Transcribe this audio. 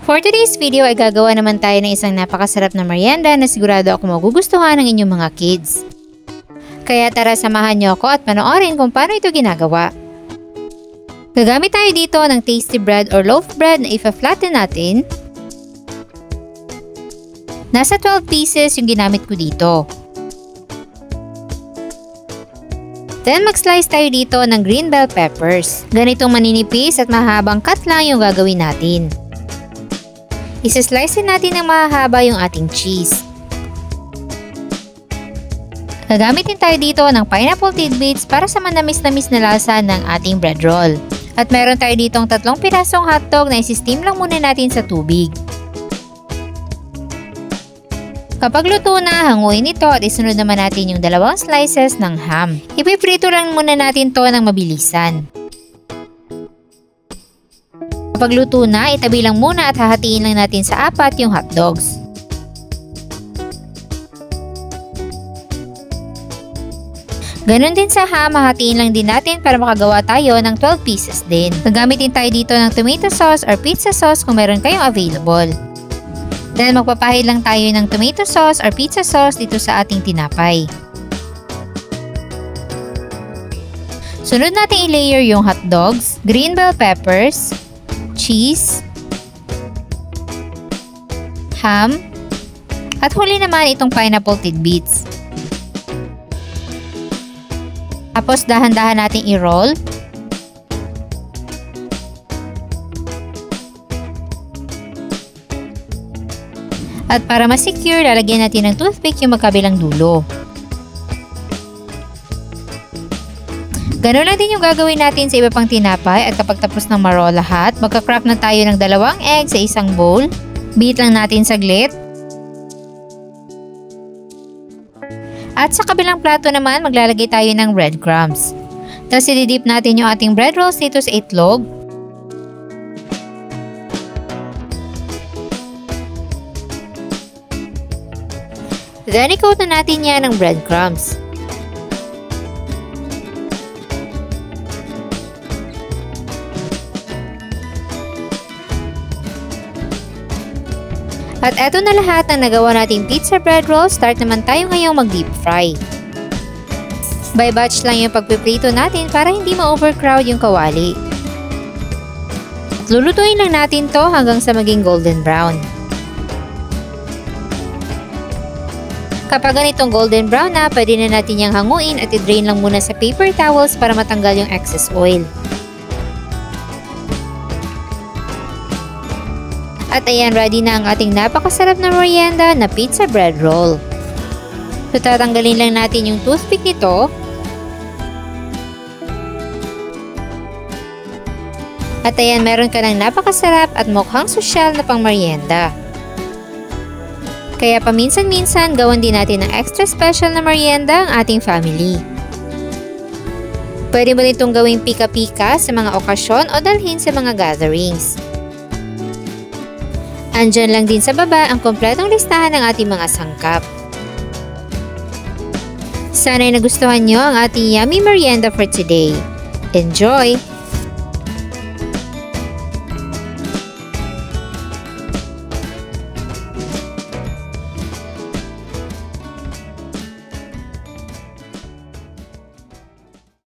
For today's video ay gagawa naman tayo ng isang napakasarap na merienda na sigurado ako magugustuhan ng inyong mga kids. Kaya tara, samahan niyo ako at panoorin kung paano ito ginagawa. Gagamit tayo dito ng tasty bread or loaf bread na ipa-flatten natin. Nasa 12 pieces yung ginamit ko dito. Then mag-slice tayo dito ng green bell peppers. Ganitong maninipis at mahabang cut lang yung gagawin natin. Isa-slice natin ng mahaba yung ating cheese. Gagamitin tayo dito ng pineapple tidbits para sa manamis-namis na lasa ng ating bread roll. At meron tayo ditong 3 pirasong hotdog na isi-steam lang muna natin sa tubig. Kapag luto na, hanguin ito at isunod naman natin yung 2 slices ng ham. Ipiprito lang muna natin to ng mabilisan. Kapag luto na, itabi lang muna at hahatiin lang natin sa 4 yung hotdogs. Ganon din sa ham, hahatiin lang din natin para makagawa tayo ng 12 pieces din. Gagamitin tayo dito ng tomato sauce or pizza sauce kung meron kayong available. Then magpapahid lang tayo ng tomato sauce or pizza sauce dito sa ating tinapay. Sunod natin i-layer yung hotdogs, green bell peppers, cheese, ham, at huli naman itong pineapple tidbits. Tapos dahan-dahan natin i-roll. At para mas secure, lalagyan natin ng toothpick yung magkabilang dulo. Ganun lang din yung gagawin natin sa iba pang tinapay at kapag tapos ng ma-roll lahat, magka-crack na tayo ng 2 egg sa isang bowl. Beat lang natin saglit. At sa kabilang plato naman, maglalagay tayo ng breadcrumbs. Tapos i-dip natin yung ating bread rolls dito sa itlog. Then, i-coat na natin yan ng breadcrumbs. At eto na lahat ng nagawa nating pizza bread roll. Start naman tayo ngayong mag-deep fry. By batch lang yung pagpiprito natin para hindi ma-overcrowd yung kawali. At lulutuin lang natin to hanggang sa maging golden brown. Kapag ganitong golden brown na, pwede na natin yung hanguin at i-drain lang muna sa paper towels para matanggal yung excess oil. At ayan, ready na ang ating napakasarap na merienda na pizza bread roll. So tatanggalin lang natin yung toothpick nito. At ayan, meron ka ng napakasarap at mukhang sosyal na pang merienda. Kaya paminsan-minsan, gawan din natin ng extra special na merienda ang ating family. Pwede mo nitong gawing pika-pika sa mga okasyon o dalhin sa mga gatherings. Andyan lang din sa baba ang kompletong listahan ng ating mga sangkap. Sana'y nagustuhan nyo ang ating yummy merienda for today. Enjoy!